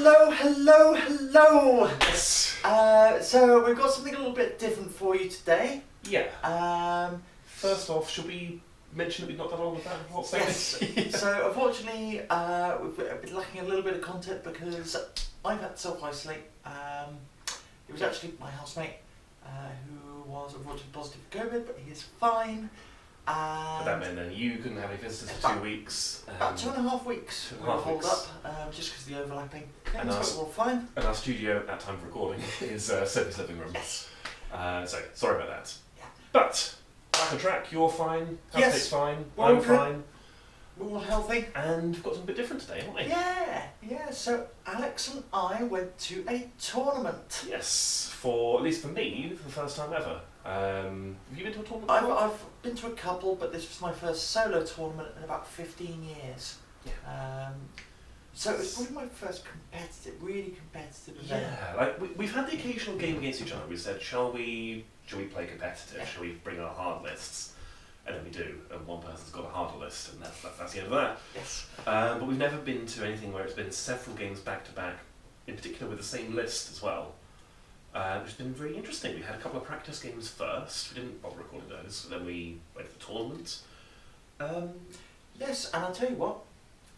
Hello. Yes. So we've got something a little bit different for you today. Yeah. First off, should we mention that we've not done all of that? What's that? Yes. So unfortunately, we've been lacking a little bit of content because I've had to self-isolate. It was actually my housemate who was unfortunately positive for COVID, but he is fine. But that meant then you couldn't have any visitors for 2 weeks. About 2.5 weeks. 2.5 hold weeks. Up, just because of the overlapping things, And but we're all fine. And our studio at that time of recording is Sophie's living room. Yes. So sorry about that. Yeah. But back on track. You're fine. Yes. House's fine. We're I'm all good. fine. We're all healthy. And we've got something a bit different today, haven't we? Yeah. So Alex and I went to a tournament. Yes. For at least for me, for the first time ever. Have you been to a tournament before? I've been to a couple, but this was my first solo tournament in about 15 years. Yeah. So it was probably my first really competitive event. Yeah, like we've had the occasional game against each other. We said, shall we play competitive? Shall we bring our hard lists? And then we do, and one person's got a harder list, and that's the end of that. Yes. But we've never been to anything where it's been several games back to back, in particular with the same list as well. Which has been really interesting. We had a couple of practice games first. We didn't bother recording those. Then we went to the tournament. Yes, and I'll tell you what,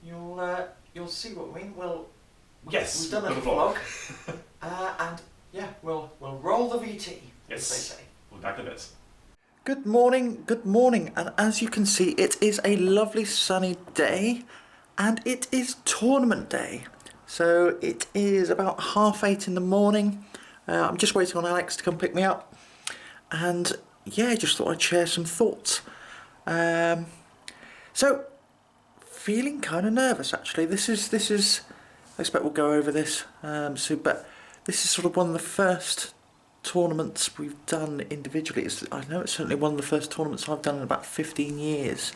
you'll see what I mean. Well, yes, we've done a vlog, and yeah, we'll roll the VT. Yes, as they say. We'll be back in a bit. Good morning, and as you can see, it is a lovely sunny day, and it is tournament day. So it is about 8:30 in the morning. I'm just waiting on Alex to come pick me up, and yeah, just thought I'd share some thoughts. So feeling kind of nervous actually. This is. I expect we'll go over this soon, but this is sort of one of the first tournaments we've done individually. I know it's certainly one of the first tournaments I've done in about 15 years.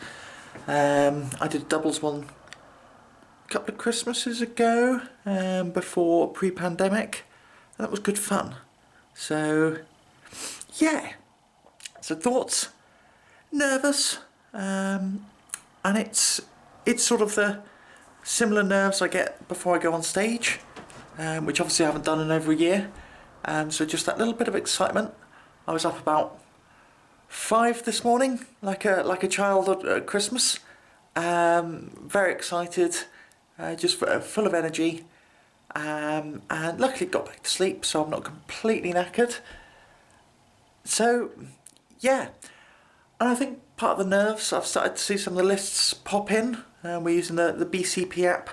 I did a doubles one a couple of Christmases ago, before pre-pandemic, and that was good fun. So yeah, so thoughts, nervous, and it's sort of the similar nerves I get before I go on stage, which obviously I haven't done in over a year. So just that little bit of excitement. I was up about 5 this morning, like a child at Christmas. Very excited, just full of energy, and luckily got back to sleep, so I'm not completely knackered. So yeah, and I think part of the nerves, I've started to see some of the lists pop in. We're using the BCP app,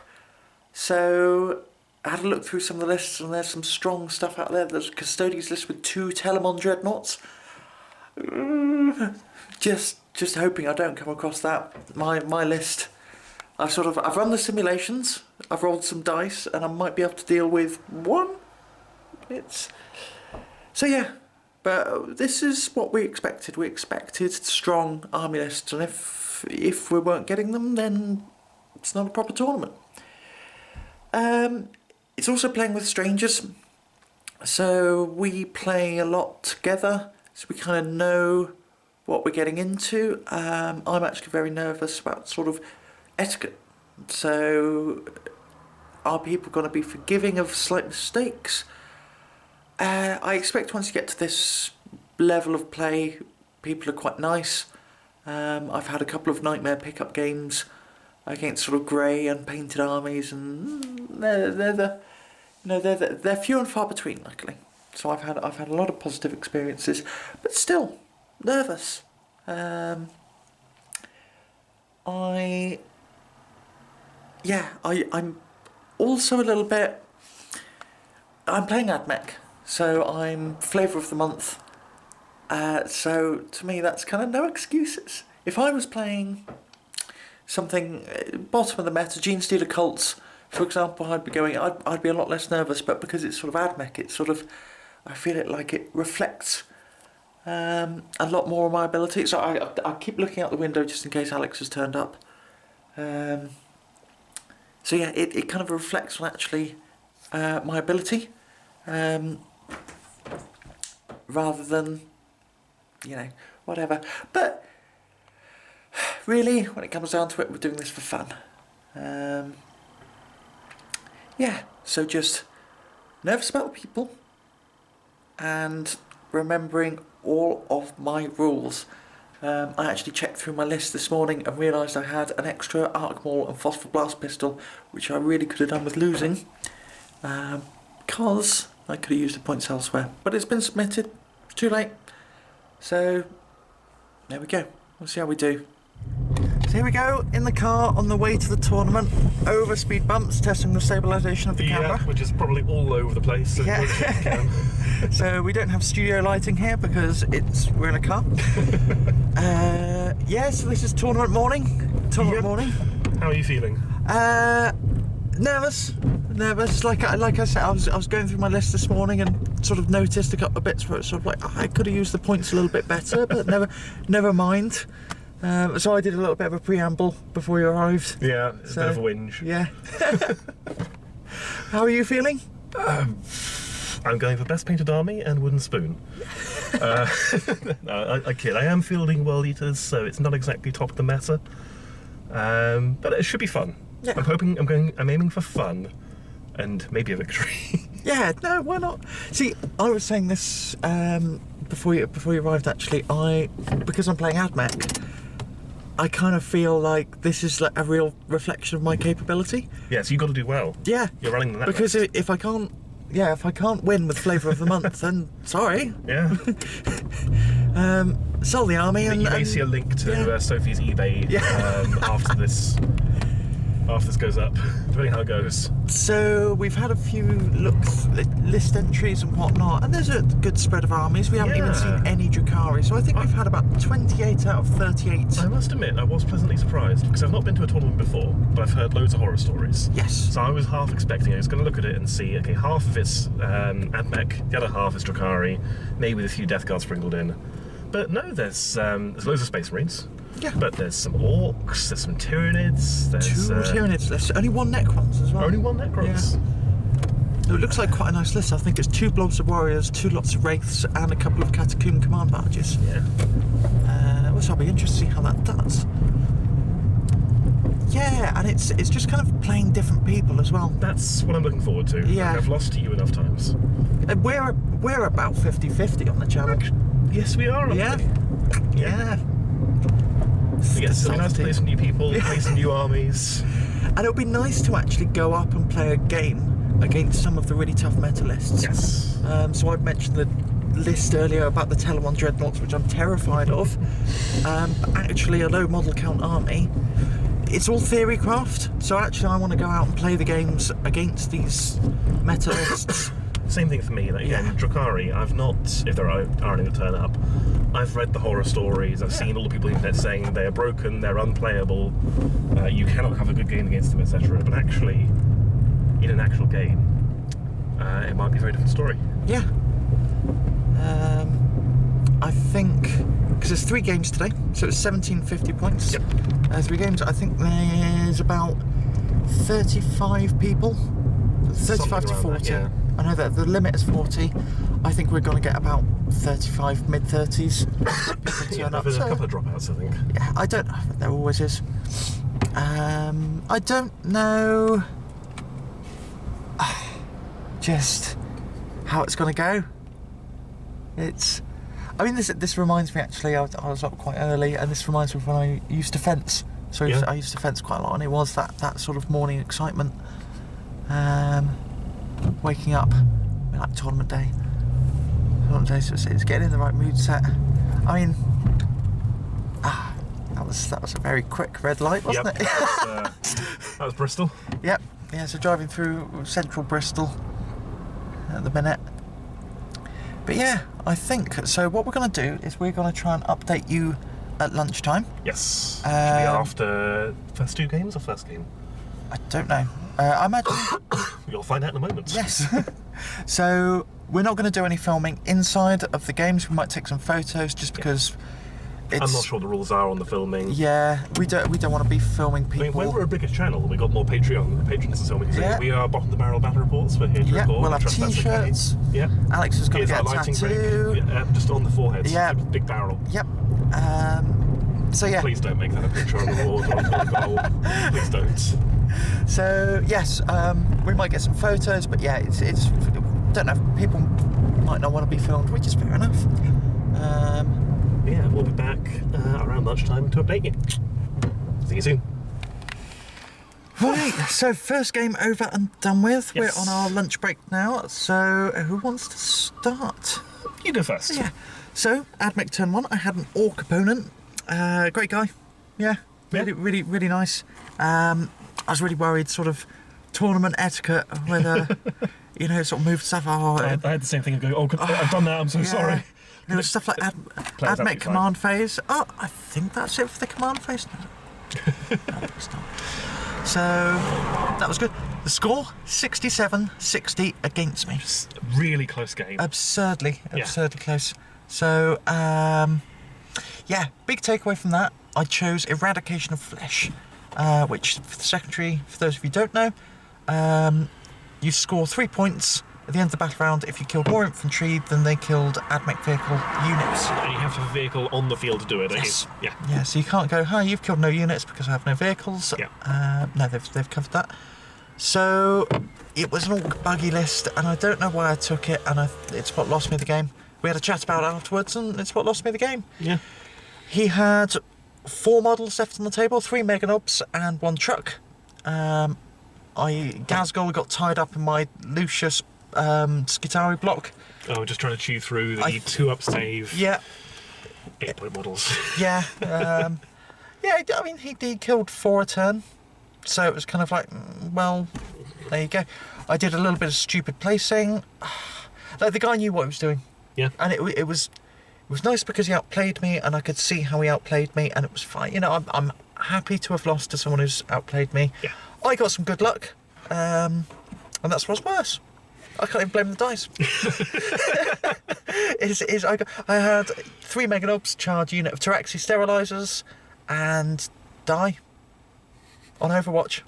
so I had a look through some of the lists, and there's some strong stuff out there. There's a Custodians list with 2 Telemon Dreadnoughts. Just hoping I don't come across that. My list. I've run the simulations. I've rolled some dice, and I might be able to deal with one. So yeah, but this is what we expected. We expected strong army lists, and if we weren't getting them, then it's not a proper tournament. It's also playing with strangers, so we play a lot together, so we kind of know what we're getting into. I'm actually very nervous about sort of etiquette, so are people going to be forgiving of slight mistakes? I expect once you get to this level of play, people are quite nice. I've had a couple of nightmare pickup games against sort of grey unpainted armies, and they're few and far between, luckily. So I've had a lot of positive experiences, but still nervous. I'm also a little bit. I'm playing AdMech, so I'm flavour of the month. So to me, that's kind of no excuses. If I was playing something bottom of the meta, Gene Stealer Cults, for example, I'd be a lot less nervous. But because it's sort of AdMech, it's sort of, I feel it like it reflects a lot more of my ability. So I keep looking out the window just in case Alex has turned up. So yeah, it kind of reflects on actually my ability, rather than, whatever. But really, when it comes down to it, we're doing this for fun. yeah, so just nervous about the people and remembering all of my rules. I actually checked through my list this morning and realised I had an extra arc maul and phosphor blast pistol, which I really could have done with losing, because I could have used the points elsewhere. But it's been submitted, too late. So there we go. We'll see how we do. So here we go, in the car on the way to the tournament, over speed bumps, testing the stabilisation of the camera. Yeah, which is probably all over the place. So Yeah. So we don't have studio lighting here because we're in a car. So this is tournament morning. Morning. How are you feeling? Nervous. Like I said, I was going through my list this morning and sort of noticed a couple of bits where it's sort of like, I could have used the points a little bit better, but never mind. So I did a little bit of a preamble before you arrived. Yeah, a bit of a whinge. Yeah. How are you feeling? I'm going for best painted army and wooden spoon. No, I kid. I am fielding World Eaters, so it's not exactly top of the meta. But it should be fun. Yeah. I'm aiming for fun and maybe a victory. Yeah, no, why not? See, I was saying this before you arrived. Actually, because I'm playing AdMech, I kind of feel like this is like a real reflection of my capability. Yeah, so you've got to do well. Yeah, you're running the because if I can't win with flavour of the month, then sorry. Yeah. Sell the army and you may see a link to Sophie's eBay after this goes up, depending how it goes. So we've had a few looks at list entries and whatnot, and there's a good spread of armies. We haven't even seen any Drukhari, so I think we've had about 28 out of 38. I must admit, I was pleasantly surprised, because I've not been to a tournament before, but I've heard loads of horror stories. Yes. So I was half expecting, I was going to look at it and see, okay, half of it's AdMech, the other half is Drukhari, maybe with a few Death Guards sprinkled in. But no, there's loads of Space Marines. Yeah. But there's some Orcs, there's some Tyranids, there's... Two Tyranids, there's only one Necrons as well. Only one Necrons. Yeah. So it looks like quite a nice list. I think it's 2 blobs of warriors, 2 lots of wraiths, and a couple of catacomb command barges. Yeah. Which I'll be interested to see how that does. Yeah, and it's just kind of playing different people as well. That's what I'm looking forward to. Yeah. I've lost to you enough times. We're about 50-50 on the challenge. Yes, we are. Yeah. Yeah. Yes, it'll be nice to play some new people, play some new armies. And it'll be nice to actually go up and play a game against some of the really tough meta lists. Yes. So I've mentioned the list earlier about the Telemon Dreadnoughts, which I'm terrified of. But actually, a low model count army, it's all theory craft. So actually, I want to go out and play the games against these meta lists. Same thing for me. Like, again, Drukhari, I've not, if there are any that turn up, I've read the horror stories, I've seen all the people on the internet saying they are broken, they're unplayable, you cannot have a good game against them, etc. But actually, in an actual game, it might be a very different story. Yeah. I think, because there's 3 games today, so it's 1750 points. Yep. 3 games, I think there's about 35 people, 35 to 40. That, yeah. I know that the limit is 40. I think we're going to get about 35, mid-30s. There's a couple of dropouts, I think. Yeah, I don't know. There always is. I don't know just how it's going to go. This reminds me, actually, I was up quite early, and this reminds me of when I used to fence. So I used to fence quite a lot, and it was that sort of morning excitement. Waking up, like tournament day, so it's getting in the right mood set. I mean, that was a very quick red light, wasn't it? That was Bristol. Yep. Yeah, so driving through central Bristol at the minute. But yeah, I think, so what we're going to do is we're going to try and update you at lunchtime. Yes. Should be after first 2 games or first game? I don't know. I imagine... You'll find out in a moment. Yes. So we're not going to do any filming inside of the games. We might take some photos just because it's... I'm not sure the rules are on the filming. Yeah, we don't want to be filming people. I mean, when we're a bigger channel, we got more patrons and so on. Yeah. We are Bottom of the Barrel Battle Reports. We're here to record. We'll have t-shirts. Okay. Yeah. Alex is going to get a tattoo. Just on the forehead. Yeah. Big barrel. Yep. So yeah. Please don't make that a picture on the wall or on the goal. Please don't. So yes, we might get some photos, but yeah, it's don't know. People might not want to be filmed, which is fair enough. Yeah, we'll be back around lunchtime to update you. See you soon. Right, so first game over and done with. Yes. We're on our lunch break now. So who wants to start? You go first. Yeah. So Admech turn 1. I had an orc opponent. Great guy. Yeah. Really, really nice. I was really worried, sort of tournament etiquette, whether sort of moved stuff. I had the same thing of going, I've done that, I'm so sorry. There was stuff like Admech command phase. Oh, I think that's it for the command phase. No, it's not. So that was good. The score 67-60 against me. Really close game. Absurdly close. So yeah, big takeaway from that. I chose Eradication of Flesh, which for the secondary, for those of you who don't know, you score 3 points at the end of the battle round if you killed more infantry than they killed Admech vehicle units. And you have to have a vehicle on the field to do it, don't Yes. you? Yeah. Yeah, so you can't go, hi, you've killed no units because I have no vehicles. Yeah. No, they've covered that. So it was an orc buggy list, and I don't know why I took it, and it's what lost me the game. We had a chat about it afterwards, and it's what lost me the game. Yeah. He had 4 models left on the table, 3 Meganobs and 1 truck. Gazgol got tied up in my Lucius Skitarii block. Oh, just trying to chew through the 2-up save. Yeah. 8-point models. Yeah. Yeah, I mean, he killed 4 a turn. So it was kind of like, well, there you go. I did a little bit of stupid placing. Like, the guy knew what he was doing. Yeah. And it was nice because he outplayed me, and I could see how he outplayed me, and it was fine. I'm happy to have lost to someone who's outplayed me. Yeah. I got some good luck, and that's what's worse. I can't even blame the dice. I had 3 Meganobs, charge unit of Taraxi sterilizers, and die on Overwatch.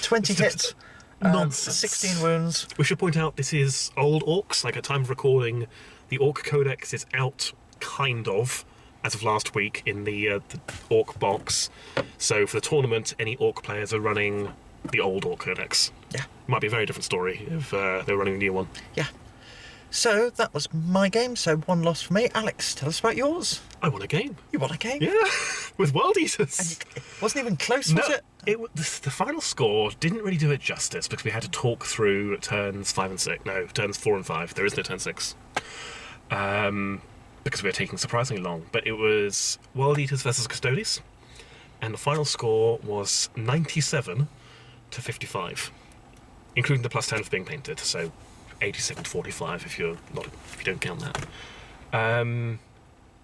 20 hits. Nonsense. 16 wounds. We should point out this is old orcs. Like, at time of recording, the Orc Codex is out, kind of, as of last week in the Orc box. So for the tournament, any Orc players are running the old Orc Codex. Yeah. Might be a very different story if they're running the new one. Yeah. So that was my game. So 1 loss for me. Alex, tell us about yours. I won a game. You won a game. Yeah, with World Eaters. And it wasn't even close, was it? The final score didn't really do it justice because we had to talk through turns 5 and 6. No, turns 4 and 5. There is no turn 6. Because we were taking surprisingly long. But it was World Eaters versus Custodes, and the final score was 97 to 55, including the +10 for being painted. So 87 to 45 if you don't count that.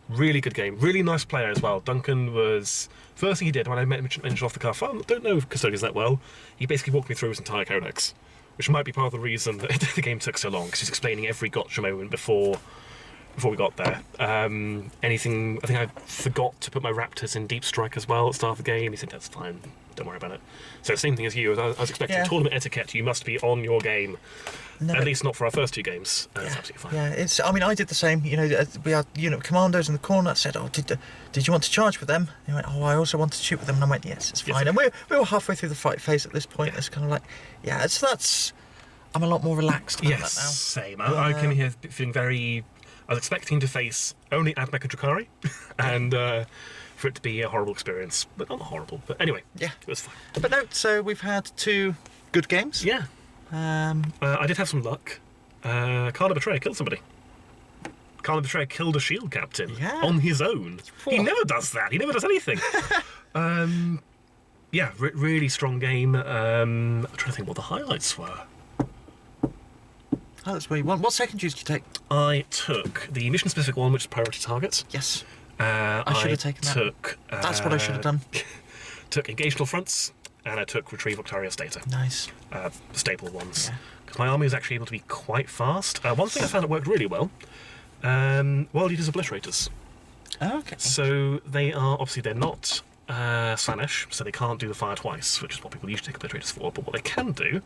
Really good game. Really nice player as well. Duncan was... First thing he did when I mentioned off the cuff, I don't know Custodians that well, he basically walked me through his entire codex, which might be part of the reason that the game took so long, because he's explaining every gotcha moment before we got there. I think I forgot to put my Raptors in Deep Strike as well at the start of the game. He said, that's fine, don't worry about it. So same thing as you. I was expecting tournament etiquette, you must be on your game. No. At least not for our first 2 games. That's absolutely fine. Yeah, I mean, I did the same. We had unit commandos in the corner. I said, "Oh, did you want to charge with them?" He went, "Oh, I also want to shoot with them." And I went, "Yes, it's fine." Yes. And we were halfway through the fight phase at this point. Yeah. It's kind of like, I'm a lot more relaxed about that now. Same. I came here feeling very... I was expecting to face only Admech and Drukhari, and for it to be a horrible experience. But not horrible. But anyway, it was fine. But no, so we've had 2 good games. Yeah. I did have some luck. Carla Betrayer killed somebody. Carla Betrayer killed a shield captain on his own. He never does that. He never does anything. Really strong game. I'm trying to think what the highlights were. Oh, that's where you want. What secondaries did you take? I took the mission-specific one, which is priority targets. Yes. I should have taken that. That's what I should have done. Took engageable fronts, and I took retrieve Octarius data. Nice. Staple ones. Because my army was actually able to be quite fast. One thing I found that worked really well, World Eaters Obliterators. Oh, okay. So they are, obviously they're not Slaanesh, so they can't do the fire twice, which is what people usually take Obliterators for, but what they can do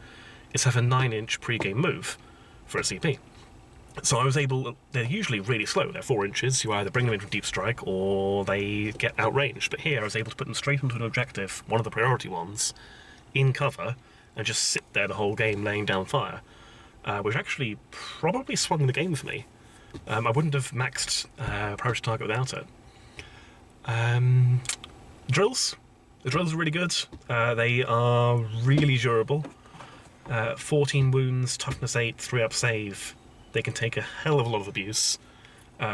is have a 9-inch pre-game move for a CP. So I was able... They're usually really slow. They're 4 inches. You either bring them in from deep strike or they get outranged. But here I was able to put them straight into an objective, one of the priority ones, in cover and just sit there the whole game laying down fire, which actually probably swung the game for me. I wouldn't have maxed approach target without it. Drills. The drills are really good. They are really durable. 14 wounds, toughness 8, 3-up save. They can take a hell of a lot of abuse.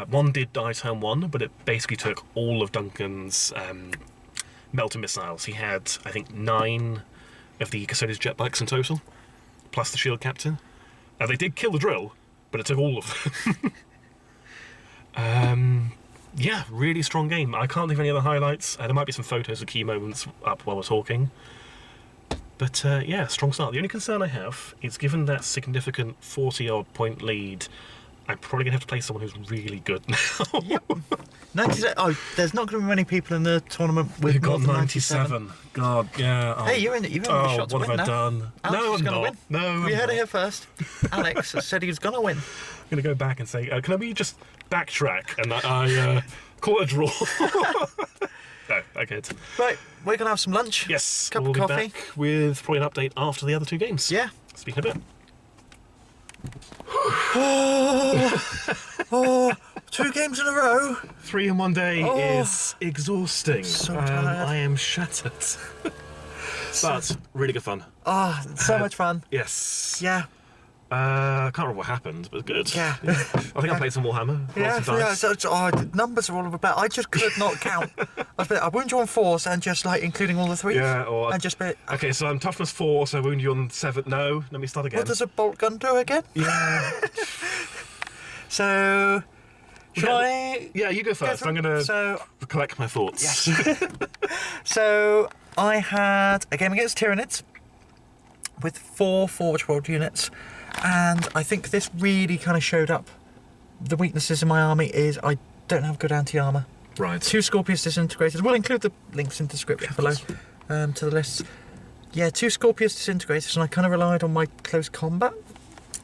One did die turn 1, but it basically took all of Duncan's melter missiles. He had, I think, 9 of the Custodian's jet bikes in total, plus the shield captain. They did kill the drill, but it took all of them. Yeah, really strong game. I can't think of any other highlights. There might be some photos of key moments up while we're talking. But yeah, strong start. The only concern I have is, given that significant 40-odd point lead, I'm probably going to have to play someone who's really good now. Yep. 97. Oh, there's not going to be many people in the tournament with Who got more than 97. God, yeah. Oh. Hey, you're in the shot to what win have I now. done? Alex No, is I'm gonna not. win. No, We I'm heard it not. here first. Alex has said he was going to win. I'm going to go back and say, can we just backtrack and I call it a draw? No, okay. Right, we're going to have some lunch. Yes, Cup we'll of be coffee. back with probably an update after the other 2 games. Yeah. Speaking of it. Oh, 2 games in a row. 3 in one day is exhausting. So tired. I am shattered. But really good fun. Oh, so much fun. Yes. Yeah. I can't remember what happened, but good. Yeah. I think I played some Warhammer. Yeah, Lots of dice. the numbers are all about. I just could not count. I wound you on 4s and just like including all the 3s. Yeah, or and just bit. okay, so I'm toughness 4, so I wound you on 7. No, let me start again. What does a bolt gun do again? Yeah. So, should I? Yeah, you go first. I'm going to collect my thoughts. Yes. So I had a game against Tyranids with 4 Forge World units, and I think this really kind of showed up. The weaknesses in my army is I don't have good anti-armour. Right. 2 Scorpius disintegrators. We'll include the links in the description below to the lists. Yeah, 2 Scorpius disintegrators, and I kind of relied on my close combat.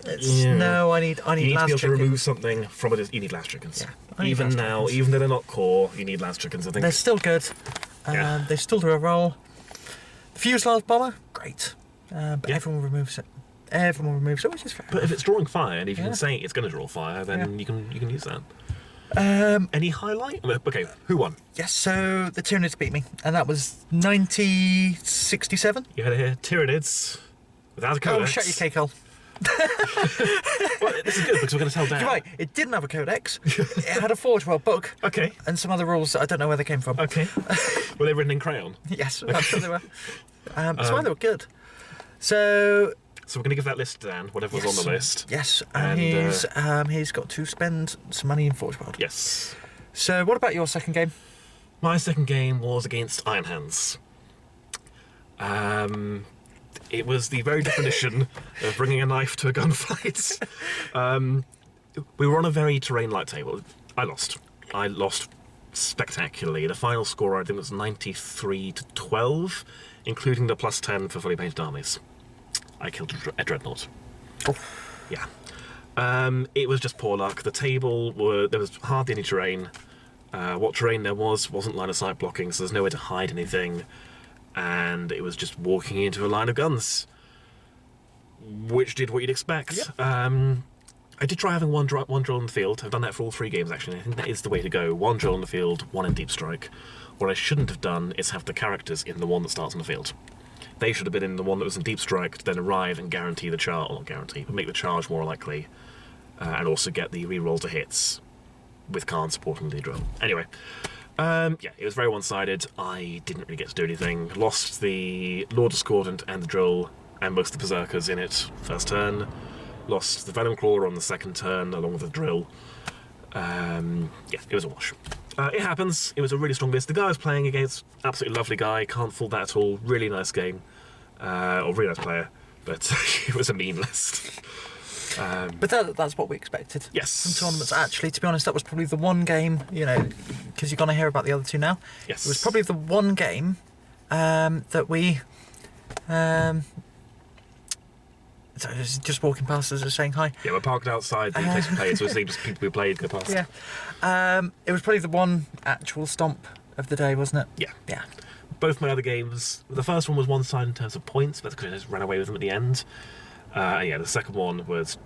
No, I need You need to be able to chickens. remove something from it. You need last chickens. Yeah, I need Even last now, chickens. even though they're not core, you need last chickens, I think. They're still good. Yeah. They still do a role. The Fuselage Bomber, great. But Yeah. everyone removes it. Everyone removes it, which is fair. But if it's drawing fire, and if you Yeah. can say it's going to draw fire, then you can use that. enough. Any highlight? Okay, who won? Yes, so the Tyranids beat me, and that was 90-67. You had here Tyranids without a codex. Oh, shut your cake hole. Well, this is good because we're going to tell Dan. You're right, it didn't have a codex. It had a Forge World book. Okay. And some other rules that I don't know where they came from. Okay. Were they written in crayon? Yes, I'm sure they were. That's why they were good. So So we're going to give that list to Dan, whatever was on the list. Yes, and he's got to spend some money in Forge World. Yes. So what about your second game? My second game was against Iron Hands. It was the very definition of bringing a knife to a gunfight. We were on a very terrain-light table. I lost. I lost spectacularly. The final score, I think, was 93-12, including the +10 for fully painted armies. I killed a dreadnought. Oh. Yeah. It was just poor luck. The table, there was hardly any terrain. What terrain there wasn't line of sight blocking, so there's nowhere to hide anything. And it was just walking into a line of guns, which did what you'd expect. Yep. I did try having one drill in the field. I've done that for all 3 games, actually. I think that is the way to go. 1 drill in the field, 1 in deep strike. What I shouldn't have done is have the characters in the one that starts on the field. They should have been in the one that was in deep strike to then arrive and guarantee the charge, or not guarantee, but make the charge more likely, and also get the reroll to hits with Khan supporting the drill. Anyway, yeah, it was very one-sided. I didn't really get to do anything. Lost the Lord Discordant and the drill and most of the Berserkers in it first turn. Lost the Venom Claw on the second turn along with the drill. Yeah, it was a wash. It happens. It was a really strong list. The guy I was playing against, absolutely lovely guy. Can't fault that at all. Really nice game. Or really nice player. But it was a mean list. But that's what we expected. Yes. From tournaments. Actually, to be honest, that was probably the one game, because you're going to hear about the other 2 now. Yes. It was probably the one game that we... so just walking past us and saying hi. Yeah, we're parked outside the place we played, so it's just people we played go past. Yeah. It was probably the one actual stomp of the day, wasn't it? Yeah. Yeah. both my other games, the first one was one-sided in terms of points, but because I just ran away with them at the end. Yeah, the second one was...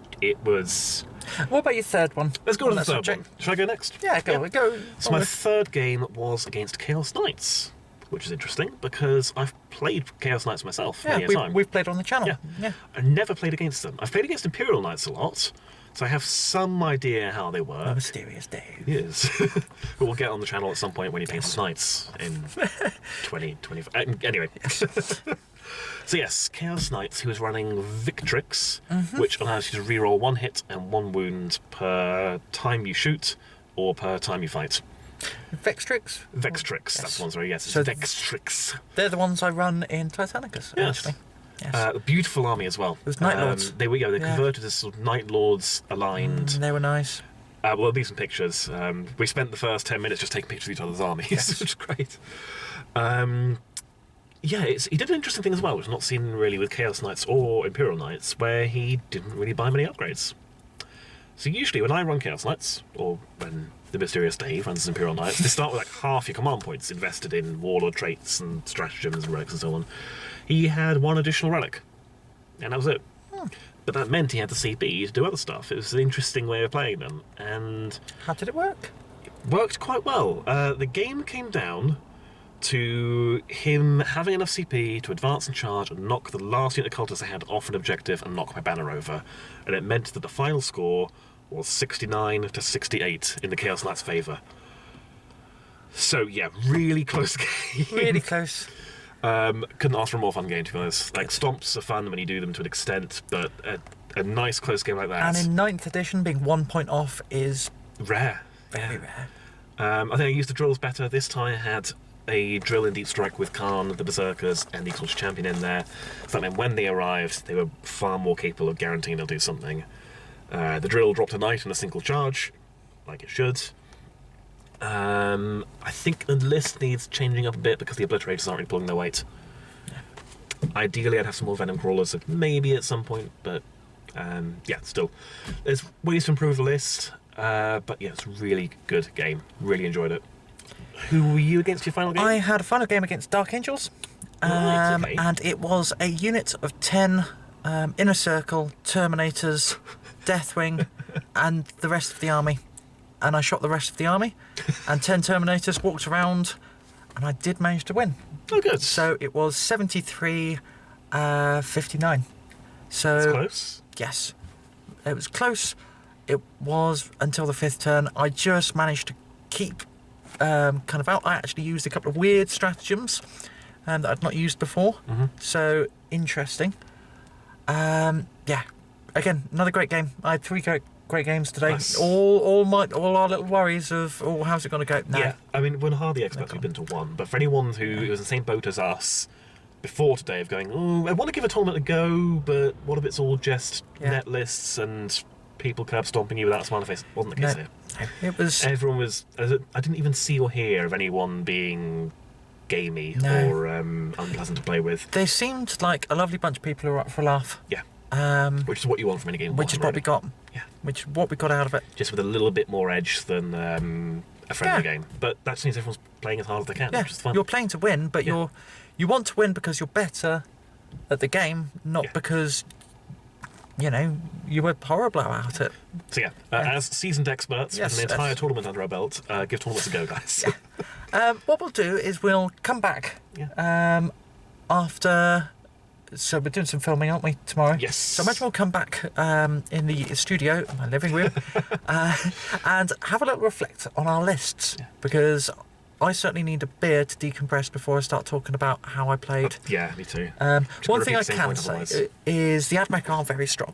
What about your third one? Let's go to the third subject? one. Should I go next? Yeah, go. So my third game was against Chaos Knights, which is interesting because I've played Chaos Knights myself many a time. We've played on the channel. Yeah. I never played against them. I've played against Imperial Knights a lot, so I have some idea how they work. A mysterious Dave. Yes. But we'll get on the channel at some point when he paints Knights in 2025. Anyway. So yes, Chaos Knights, who was running Victrix, which allows you to reroll 1 hit and 1 wound per time you shoot or per time you fight. Vextrix? Vextrix, Yes. that's the one, sorry, yes, it's So Vextrix. They're the ones I run in Titanicus, Yes. actually. Yes. A beautiful army as well. It was Night Lords. They converted as sort of Night Lords aligned. They were nice. Well, there'll be some pictures. We spent the first 10 minutes just taking pictures of each other's armies, Yes. which is great. Yeah, he did an interesting thing as well, which is not seen really with Chaos Knights or Imperial Knights, where he didn't really buy many upgrades. So usually when I run Chaos Knights, or when the Mysterious Dave runs Imperial Knights, they start with like half your command points invested in Warlord traits and Stratagems and relics and so on. He had 1 additional relic, and that was it. But that meant he had the CP to do other stuff. It was an interesting way of playing them, and... How did it work? It worked quite well. The game came down to him having enough CP to advance and charge and knock the last unit of cultists I had off an objective and knock my banner over. And it meant that the final score was 69 to 68 in the Chaos Knights' favour. So yeah, really close game. Really close. Couldn't ask for a more fun game, to be honest. Like, stomps are fun when you do them to an extent, but a nice close game like that... And in 9th edition, being 1 point off is... rare. Very rare. I think I used the drills better. This time I had a drill in Deep Strike with Khan, the Berserkers, and the Culture Champion in there. So that meant when they arrived, they were far more capable of guaranteeing they'll do something. The drill dropped a knight in a single charge, like it should. I think the list needs changing up a bit because the Obliterators aren't really pulling their weight. Ideally, I'd have some more Venom Crawlers, maybe at some point, but yeah, still. There's ways to improve the list, but yeah, it's a really good game. Really enjoyed it. Who were you against your final game? I had a final game against Dark Angels, Right, okay. and it was a unit of 10 Inner Circle, Terminators, Deathwing, and the rest of the army. And I shot the rest of the army, and 10 Terminators walked around, and I did manage to win. Oh, good. So it was 73-59. So That's close. yes, it was close. It was until the 5th turn. I just managed to keep kind of out. I actually used a couple of weird stratagems that I'd not used before. So interesting. Yeah, again, another great game. I had 3 great games today. Nice. All our little worries of how's it going to go? No. Yeah, I mean, we're hardly experts. We've been to one, but for anyone who was in the same boat as us before today, of going, oh, I want to give a tournament a go, but what if it's all just net lists and people curb stomping you without a smiley face? Wasn't the case here. It was. Everyone was. I didn't even see or hear of anyone being gamey or unpleasant to play with. They seemed like a lovely bunch of people who were up for a laugh. Yeah. Which is what you want from any game. Which is what we got. Yeah. Which is what we got out of it. Just with a little bit more edge than a friendly game. But that means everyone's playing as hard as they can, Yeah, which is fun. you're playing to win, but you want to win because you're better at the game, not because you were horrible at it. So as seasoned experts with an entire tournament under our belt, give tournaments a go, guys. What we'll do is we'll come back after. So we're doing some filming, aren't we, tomorrow? Yes. So I imagine we'll come back in the studio, my living room, and have a little reflect on our lists, because I certainly need a beer to decompress before I start talking about how I played. Yeah, me too. One thing I can say is the AdMech are very strong.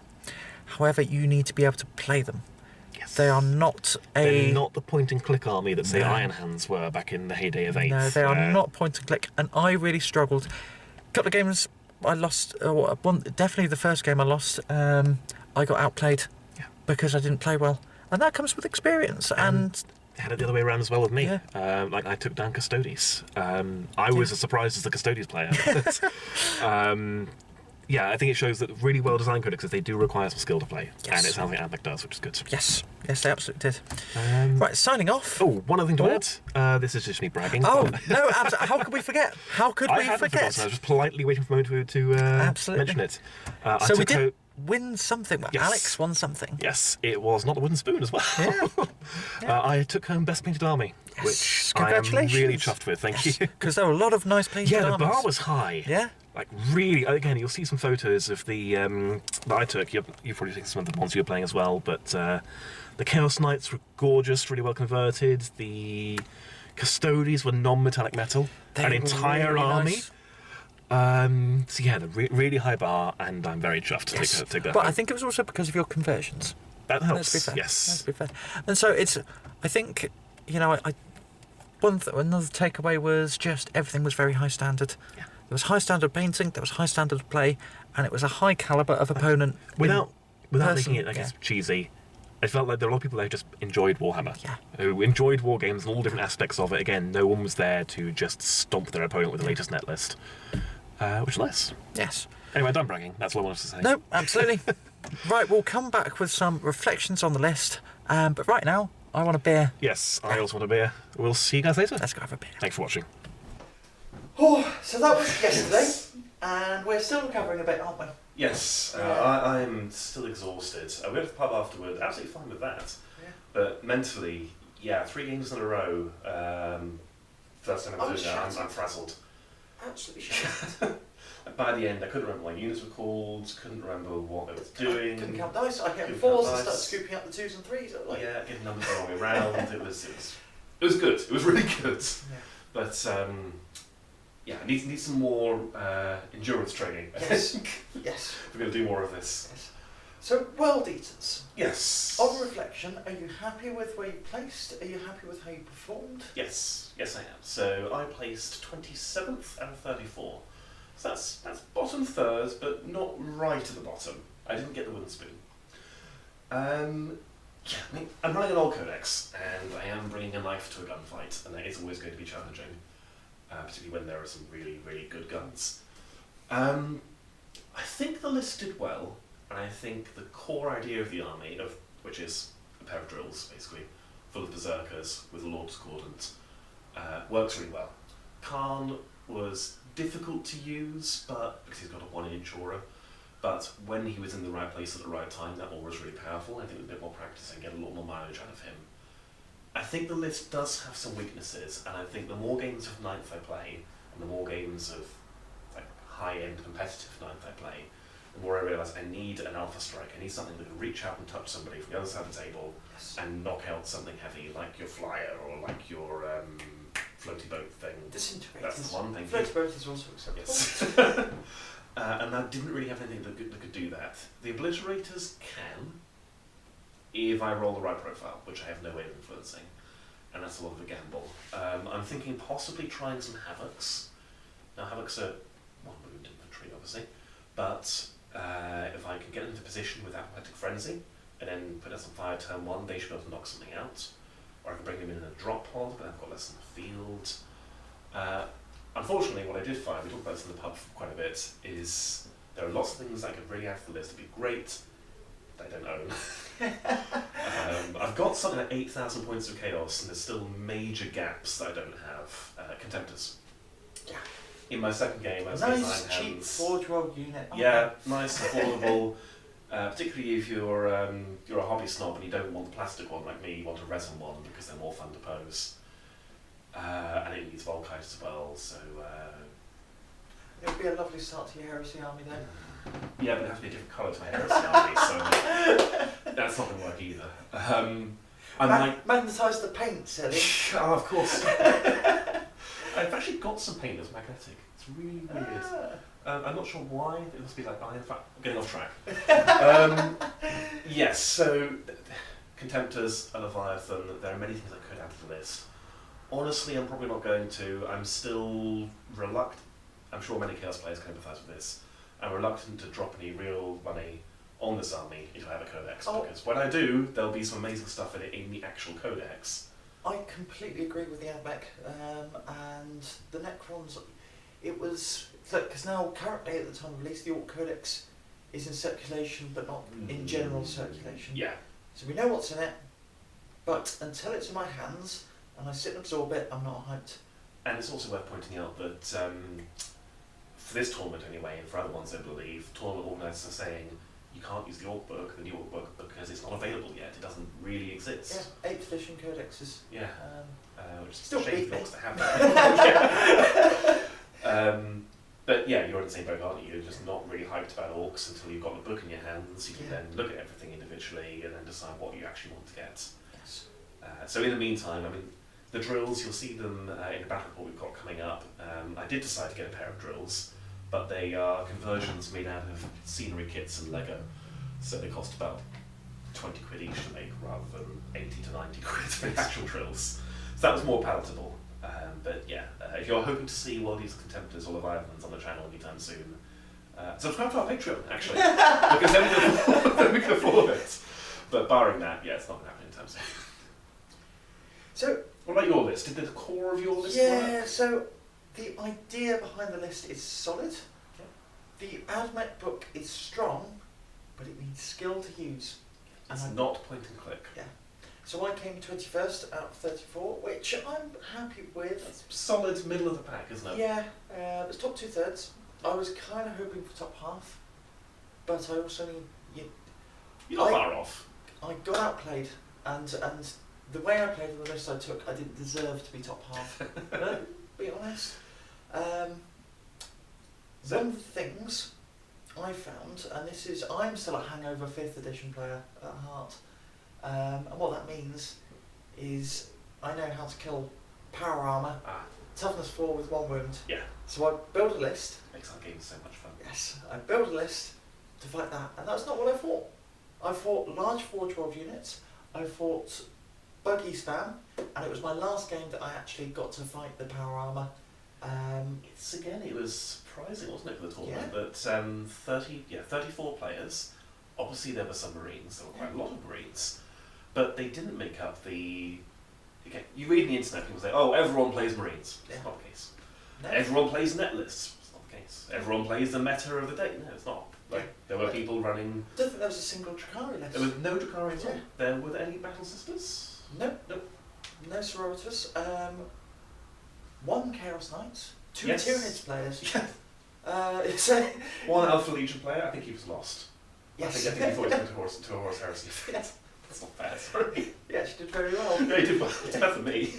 However, you need to be able to play them. Yes. They are not They're not the point-and-click army that, say, Iron Hands were back in the heyday of 8th. No, they are not point-and-click, and I really struggled. A couple of games I lost, definitely the first game I lost, I got outplayed because I didn't play well. And that comes with experience. And had it the other way around as well with me. Yeah. Like, I took down Custodes. I was as surprised as the Custodes player. yeah, I think it shows that really well-designed codexes, they do require some skill to play. Yes. And it sounds like Adeptus does, which is good. Yes, they absolutely did. Right, signing off. Oh, one other thing to Oh. add. This is just me bragging. Oh, but no, how could we forget? How could I we hadn't forget? forgotten. I was just politely waiting for a moment to Absolutely. mention it. So we did win something. Well, Yes. Alex won something. Yes, it was not the wooden spoon as well. Yeah. I took home Best Painted Army, Yes, which I am congratulations. really chuffed with. Thank you. Because there were a lot of nice painted Yeah, the armies. bar was high. Yeah. Like really, again, you'll see some photos of the that I took. You've probably seen some of the ones you were playing as well. But the Chaos Knights were gorgeous, really well converted. The Custodies were non-metallic metal, They an were entire really army. nice. So yeah, the really high bar, and I'm very chuffed to Yes. take that. But home. I think it was also because of your conversions. That helps. Let's be fair. Yes. Let's be fair. And so I think, you know, another takeaway was just everything was very high standard. Yeah. There was high standard painting, there was high standard of play, and it was a high caliber of opponent. Without person, making it, I guess, cheesy, I felt like there were a lot of people that just enjoyed Warhammer. Yeah. Who enjoyed war games and all different aspects of it. Again, no one was there to just stomp their opponent with the latest net list. Which is nice. Yes. Anyway, done bragging. That's all I wanted to say. No, absolutely. Right, we'll come back with some reflections on the list. But right now, I want a beer. Yes, I also want a beer. We'll see you guys later. Let's go have a beer. Thanks for watching. Oh, so that was yesterday, and we're still recovering a bit, aren't we? Yes, I'm still exhausted. We went to the pub afterward, absolutely fine with that. Yeah. But mentally, 3 games in a row. First time I'm doing that, shattered. I'm frazzled. Absolutely shattered. By the end, I couldn't remember what my units were called, couldn't remember what I was doing. Couldn't count dice. I kept Couldn't fours count and started dice. scooping up the 2s and 3s. Like, Yeah, getting numbers the wrong way around. It was good. It was really good. Yeah. But I need some more endurance training. I Yes. think. Yes. We're going to do more of this. Yes. So, World Eaters. Yes. On reflection, are you happy with where you placed? Are you happy with how you performed? Yes, I am. So I placed 27th out of 34. So that's bottom third, but not right at the bottom. I didn't get the wooden spoon. I'm running an old codex, and I am bringing a knife to a gunfight, and that is always going to be challenging, particularly when there are some really, really good guns. I think the list did well, and I think the core idea of the army, which is a pair of drills, basically, full of berserkers with a Lord's Cordant, works really well. Khan was difficult to use, but because he's got a 1-inch aura, but when he was in the right place at the right time, that aura was really powerful. I think with a bit more practice, I get a lot more mileage out of him. I think the list does have some weaknesses, and I think the more games of 9th I play, and the more games of like high-end competitive 9th I play, the more I realise I need an alpha strike. I need something that can reach out and touch somebody from the other side of the table and knock out something heavy, like your flyer or like your floaty boat thing. Disintegrators. That's the one thing. Floaty boat is also acceptable. Yes. And I didn't really have anything that could do that. The obliterators can, if I roll the right profile, which I have no way of influencing, and that's a lot of a gamble. I'm thinking possibly trying some Havocs. Now Havocs are 1 wound infantry, obviously, but if I can get into position with Apocalyptic Frenzy, and then put out some fire turn 1, they should be able to knock something out. Or I can bring them in a drop pod, but I've got less in the field. Unfortunately, what I did find, we talked about this in the pub quite a bit, is there are lots of things that I could bring out of the list to be great that I don't own. I've got something like 8,000 points of chaos, and there's still major gaps that I don't have. Contemptors. Yeah. In my second game, I was Nice, design cheap, hands. 4-year-old unit. Yeah, nice, affordable. Particularly if you're a hobby snob and you don't want the plastic one like me, you want a resin one because they're more fun to pose. And it needs Volkite as well, so... It would be a lovely start to your Heresy army then. Yeah, but it'd have to be a different colour to my Heresy army, so that's not going to work either. Magnetise the paint, silly. Oh, of course. I've actually got some paint that's magnetic. It's really weird. I'm not sure why. It must be like, in fact, I'm getting off track. Yes, so Contemptors, a Leviathan, there are many things I could add to the list. Honestly, I'm probably not going to. I'm still reluctant. I'm sure many Chaos players can empathise with this. I'm reluctant to drop any real money on this army if I have a Codex, because when I do, there'll be some amazing stuff in it in the actual Codex. I completely agree with the Admech, and the Necrons, it was because now currently at the time of release the Orc Codex is in circulation but not in general circulation. Yeah. So we know what's in it, but until it's in my hands and I sit and absorb it, I'm not hyped. And it's also worth pointing out that for this tournament anyway, and for other ones I believe, tournament organisers are saying you can't use the Orc book, the new Orc book, because it's not available yet. It doesn't really exist. Yeah, 8th edition codexes. Yeah. Which is still a shame beat for me. us to have that. But yeah, you're in the same boat, aren't you? You're just not really hyped about Orcs until you've got the book in your hands. You can then look at everything individually and then decide what you actually want to get. Yes. So in the meantime, I mean, the drills, you'll see them in the battle report we've got coming up. I did decide to get a pair of drills, but they are conversions made out of scenery kits and Lego. So they cost about 20 quid each to make rather than 80 to 90 quid for the actual drills. So that was more palatable. But yeah, if you're hoping to see Worldies, Contemptors or Leviathans on the channel anytime soon, subscribe to our Patreon, actually, because then we can afford it. But barring that, yeah, it's not going to happen anytime soon. So, what about your list? Did the core of your list work? So the idea behind the list is solid. The Admech book is strong, but it needs skill to use. It's not point and click. Yeah. So I came 21st out of 34, which I'm happy with. It's solid middle of the pack, isn't it? Yeah, it's top 2/3. I was kind of hoping for top half, but I also need. You're not far off. I got outplayed, and the way I played and the list I took, I didn't deserve to be top half. Be honest. One of the things I found, and this is, I'm still a hangover 5th edition player at heart, and what that means is I know how to kill power armour, toughness 4 with 1 wound. Yeah. So I build a list. Makes our game so much fun. Yes, I build a list to fight that, and that's not what I fought. I fought large Forge World units, I fought buggy spam, and it was my last game that I actually got to fight the power armour. It was surprising, wasn't it, for the tournament? Yeah. That 34 players. Obviously, there were some Marines. There were quite a lot of Marines, but they didn't make up the. Okay, you read the internet, people say, "Oh, everyone plays Marines." Yeah. It's not the case. No. Everyone plays net lists. It's not the case. Everyone plays the meta of the day. No, it's not. Like there were people running. I don't think there was a single Dracari list. There was no Dracari at all. Yeah. There were there any Battle Sisters? Nope. No Sororitas. 1 Chaos Knights. 2 Yes. Tyranids players. Yeah. So, One Alpha Legion player. I think he was lost. yes. I think he thought he went to a horse heresy. Yes. That's not fair. Sorry. Yeah, she did very well. Yeah, he did well. It's better than me.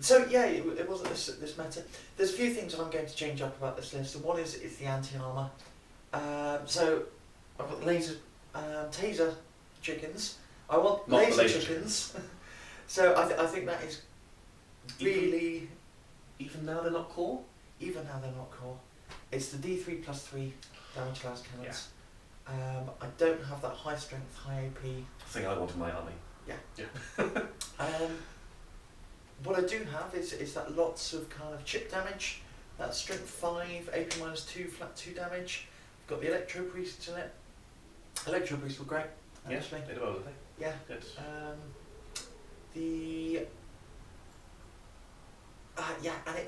So yeah, it wasn't this meta. There's a few things that I'm going to change up about this list. And one is the anti-armour. So I've got the laser taser chickens. I want Not the laser laser chickens. So I think that is really, Even now they're not core? even now they're not core. It's the D3 plus 3 damage class cannons. I don't have that high strength, high AP. Thing I want in my army. What I do have is that lots of kind of chip damage. That's strength 5, AP -2, flat 2 damage. I've got the Electro Priests in it. Electro Priests were great, actually. Yeah, they did well, didn't they? Yeah. Good. And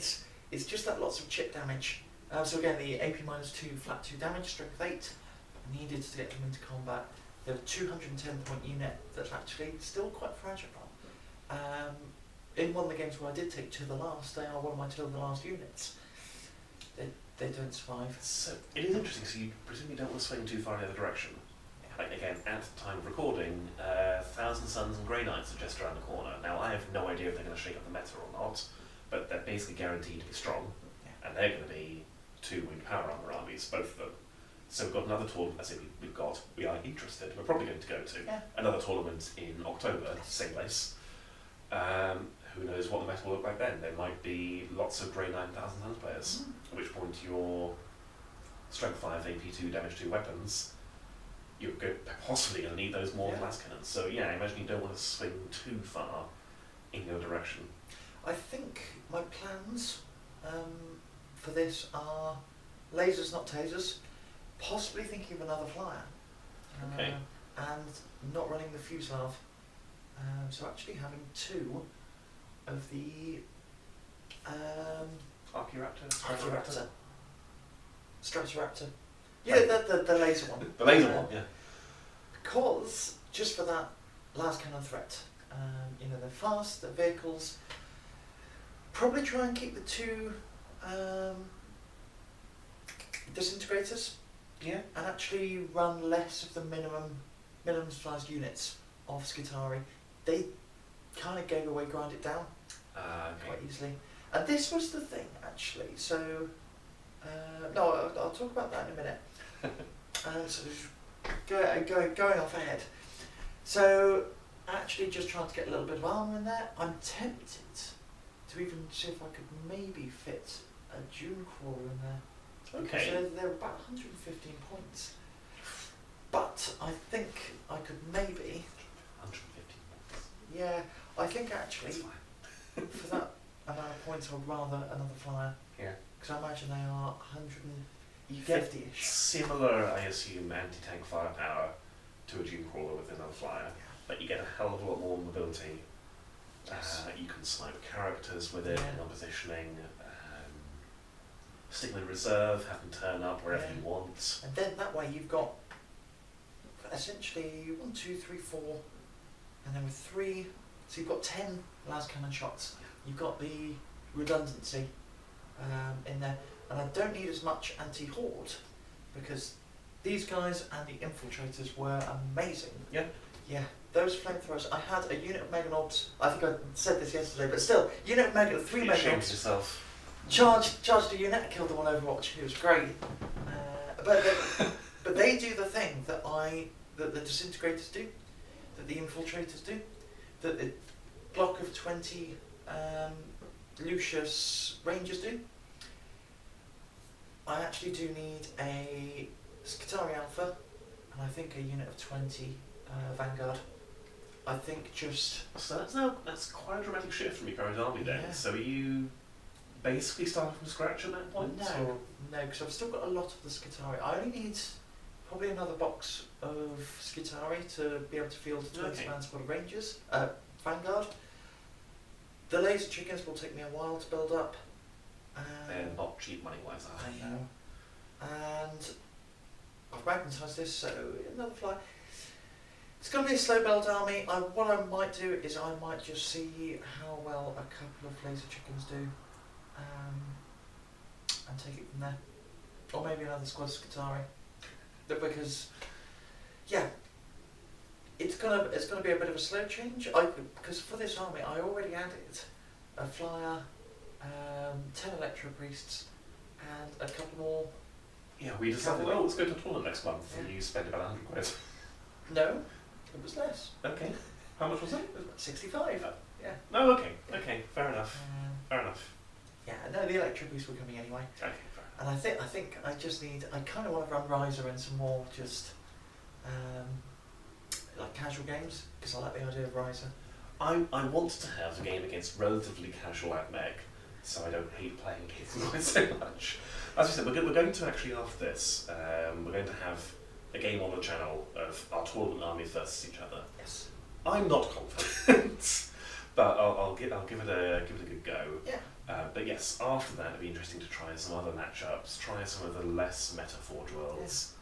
it's just that lots of chip damage. So again, the AP -2, flat 2 damage, strength 8. I needed to get them into combat. They're a 210 point unit that's actually still quite fragile. In one of the games where I did take 2 of the last, they are one of my 2 of the last units. They don't survive. So it is interesting, so you presumably don't want to swing too far in the other direction. Like again, at the time of recording, Thousand Suns and Grey Knights are just around the corner. Now I have no idea if they're going to shake up the meta or not, but they're basically guaranteed to be strong, and they're going to be 2 winged power armor armies, both of them. So we've got another tournament. I say we are interested. We're probably going to go to another tournament in October, same place. Who knows what the meta will look like then? There might be lots of Grey 9000 Suns players. At which point your strength 5, AP 2, damage 2 weapons, you're possibly going to need those more glass cannons. So yeah, I imagine you don't want to swing too far in your direction. I think my plans for this are lasers, not tasers. Possibly thinking of another flyer. Okay. And not running the Fuselave. So actually having 2 of the Archaeoraptor? Archaeoraptor. Strataraptor. Yeah, the laser one. The laser one, yeah. Because, just for that last cannon threat, they're fast, they're vehicles. Probably try and keep the 2 disintegrators. Yeah. And actually run less of the minimum sized units of Skitarii. They kind of gave away grind it down quite easily. And this was the thing, actually. So, no, I'll talk about that in a minute. So, going off ahead. So, actually just trying to get a little bit of armour in there. I'm tempted to even see if I could maybe fit a Dune Crawler in there. Okay. Because they're about 115 points. But I think I could maybe... 115 points. Yeah, I think actually, That's fine. for that amount of points, I'd rather another flyer. Yeah. Because I imagine they are 150-ish. Similar, I assume, anti-tank firepower to a Dune Crawler with another flyer, but you get a hell of a lot more mobility. Yes. You can snipe characters with it, Yeah. on positioning, stick them in reserve, have them turn up wherever Yeah. you want. And then that way you've got essentially 1, 2, 3, 4, and then with 3, so you've got 10 las cannon shots. You've got the redundancy in there, and I don't need as much anti-horde because these guys and the infiltrators were amazing. Yeah. Yeah, those flamethrowers. I had a unit of Meganobs. I think I said this yesterday, but still, unit of 3 Be ashamed of Meganobs. yourself. Charged a unit, killed the one Overwatch. It was great. But they do the thing that the disintegrators do, that the infiltrators do, that the block of 20 Lucius Rangers do. I actually do need a Skitarii Alpha, and I think a unit of 20 Vanguard. I think just... So that's quite a dramatic shift from your current army then. Yeah. So are you basically starting from scratch at that point? No, because I've still got a lot of the Skitarii. I only need probably another box of Skitarii to be able to field a 20-man squad of Rangers. Vanguard. The laser chickens will take me a while to build up. They're not cheap money-wise, are I they? know. And I've magnetised this, so another fly. It's going to be a slow build army. What I might do is I might just see how well a couple of laser chickens do, and take it from there. Or maybe another squad of Skitarii. Because, yeah, it's gonna be a bit of a slow change. Because for this army I already added a flyer, 10 Electro Priests, and a couple more. Yeah, we decided, oh, let's go to a tournament next month, and you spend about 100 quid. No, it was less. Okay. How much was it? It was about 65. Yeah. No, okay. Okay, fair enough. Fair enough. Yeah, no, the Electro Priests were coming anyway. Okay, fair enough. And I think I just need. I kind of want to run Riser and some more just like casual games because I like the idea of Riser. I want to have a game against relatively casual AdMech, so I don't hate playing against them quite so much. As we said, we're going to actually, after this, we're going to have a game on the channel of our tournament armies versus each other. Yes. I'm not confident, but I'll give it a good go. Yeah. But yes, after that it'd be interesting to try some other matchups, try some of the less meta Forge Worlds,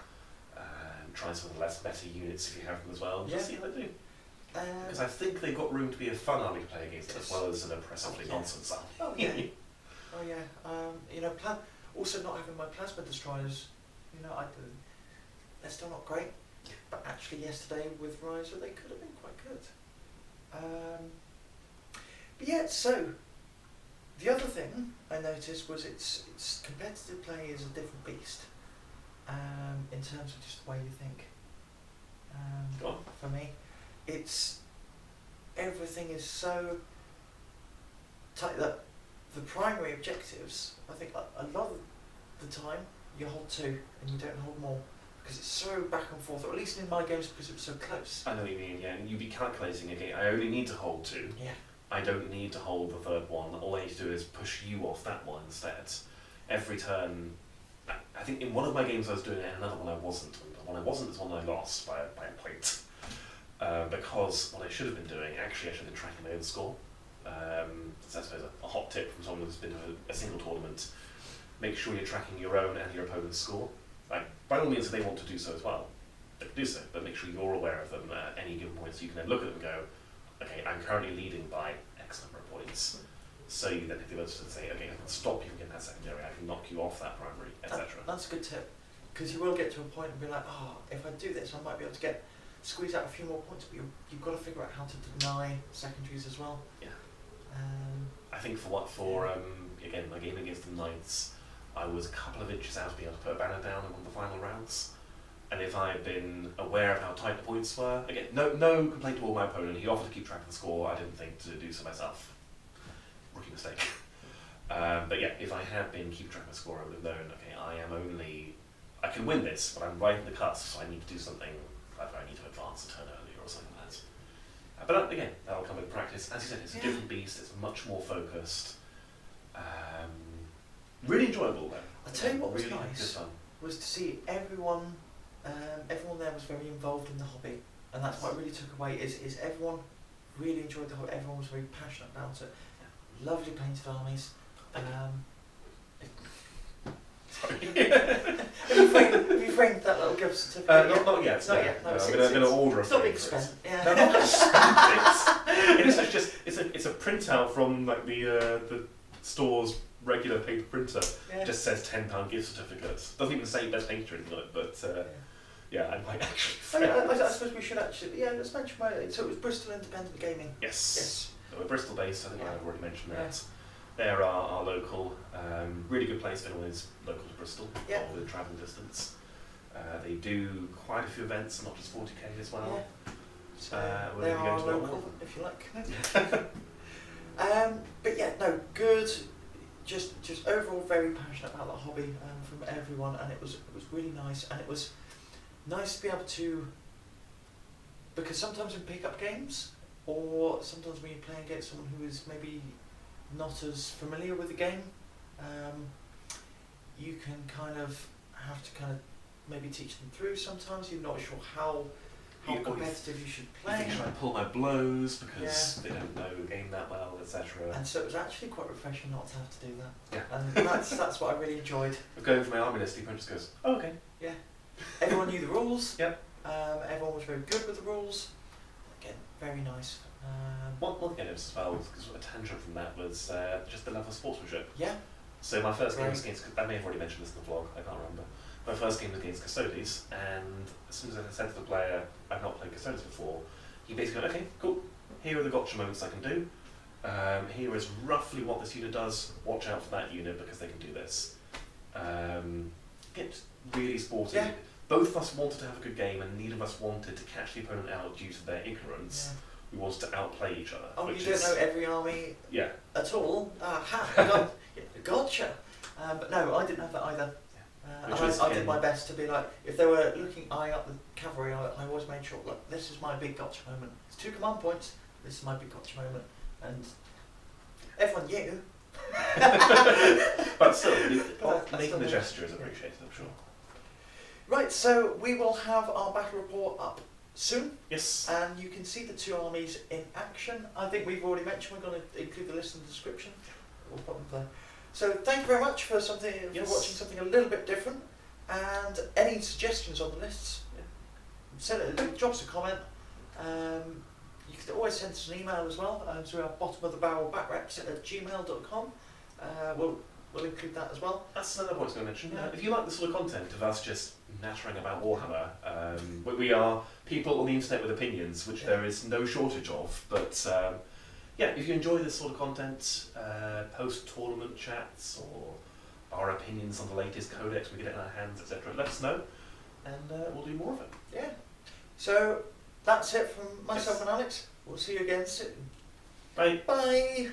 try some of the less meta units if you have them as well, and just see how they do. Because I think they've got room to be a fun army to play against as well as an oppressively nonsense army. Oh yeah. Oh yeah. Also not having my plasma destroyers, they're still not great. But actually yesterday with Riser they could have been quite good. But yeah, so the other thing I noticed was its competitive play is a different beast. In terms of just the way you think. Go on. For me, everything is so tight that the primary objectives, I think a lot of the time you hold 2 and you don't hold more because it's so back and forth, or at least in my games because it was so close. I know what you mean, yeah, and you'd be calculating again, I only need to hold 2. Yeah. I don't need to hold the third one, all I need to do is push you off that one instead. Every turn, I think in one of my games I was doing it, and another one I wasn't. And the one I wasn't is one I lost by a point. Because what I should have been doing, actually I should have been tracking my own score. So I suppose a hot tip from someone who's been to a single tournament. make sure you're tracking your own and your opponent's score. Like, by all means, if they want to do so as well, they can do so, but make sure you're aware of them at any given point so you can then look at them and go, okay, I'm currently leading by X number of points. So you then have the ability to say, okay, I can stop you from getting that secondary, I can knock you off that primary, etc. That's a good tip, because you will get to a point and be like, oh, if I do this, I might be able to squeeze out a few more points, but you've got to figure out how to deny secondaries as well. Yeah. I think again, my game against the Knights, I was a couple of inches out of being able to put a banner down in one of the final rounds. And if I had been aware of how tight the points were, again, no complaint toward my opponent, he offered to keep track of the score, I didn't think to do so myself. Rookie mistake. But yeah, if I had been keeping track of the score, I would have known, okay, I can win this, but I'm right at the cusp, so I need to do something, either I need to advance a turn earlier or something like that. But again, that'll come with practice. As you said, it's a different beast, it's much more focused. Really enjoyable though. I'll tell you what was really nice, good fun. was to see everyone there was very involved in the hobby, and that's what I really took away, is everyone really enjoyed the hobby, everyone was very passionate about it. Lovely painted armies. Sorry. Have you framed that little gift certificate? Not yet. Not yet. No, I'm going to order a it's not frame being for it. spent. Yeah. No, not just it's a printout from like the store's regular paper printer. Yeah. It just says £10 gift certificates. Doesn't even say best painter or anything on it, but yeah, I might actually. I suppose we should actually. Yeah, let's mention so it was Bristol Independent Gaming. Yes. So we're Bristol based. I think I've already mentioned that. Yeah. They're our local, really good place if anyone is local to Bristol, Yeah. or within travelling distance. They do quite a few events, not just 40k as well. Yeah. So We'll they be are going to one local, of them. if you like. But yeah, no, good. Just overall very passionate about the hobby from everyone, and it was really nice, and it was nice to be able to, because sometimes in pickup games, or sometimes when you're playing against someone who is maybe not as familiar with the game, you can kind of have to maybe teach them through. Sometimes you're not sure how competitive you should play. You should I pull my blows because they don't know the game that well, etc. And so it was actually quite refreshing not to have to do that. Yeah. And that's what I really enjoyed. Going for my army list, the opponent just goes, oh, okay. Yeah. Everyone knew the rules. Yep. Everyone was very good with the rules. Again, very nice. One thing I noticed as well, because a tangent from that was just the level of sportsmanship. Yeah. So my first game was against, I may have already mentioned this in the vlog, I can't remember. My first game was against Custodes, and as soon as I said to the player, I've not played Custodes before, he basically went, okay, cool, here are the gotcha moments I can do. Here is roughly what this unit does, watch out for that unit because they can do this. Get really sporty. Yeah. Both of us wanted to have a good game, and neither of us wanted to catch the opponent out due to their ignorance. Yeah. We wanted to outplay each other. Oh, which you don't know every army Yeah. at all? Gotcha. But no, I didn't have that either. And I did my best to be like, if they were eyeing up the cavalry, I always made sure, look, this is my big gotcha moment. It's 2 command points, this is my big gotcha moment. And everyone knew. But still, making the still gesture is appreciated, I'm sure. Right, so we will have our battle report up soon. Yes. And you can see the 2 armies in action. I think we've already mentioned we're going to include the list in the description. We'll put them there. So thank you very much for watching something a little bit different. And any suggestions on the lists, drop us a comment. You can always send us an email as well through our bottomofthebarrelbatreps@gmail.com. We'll include that as well. That's another point I was going to mention. Yeah. If you like the sort of content of us just nattering about Warhammer, we are people on the internet with opinions, which there is no shortage of. But yeah, if you enjoy this sort of content, post-tournament chats or our opinions on the latest Codex, we get it in our hands, etc., let us know, and we'll do more of it. Yeah. So that's it from myself and Alex. We'll see you again soon. Bye. Bye.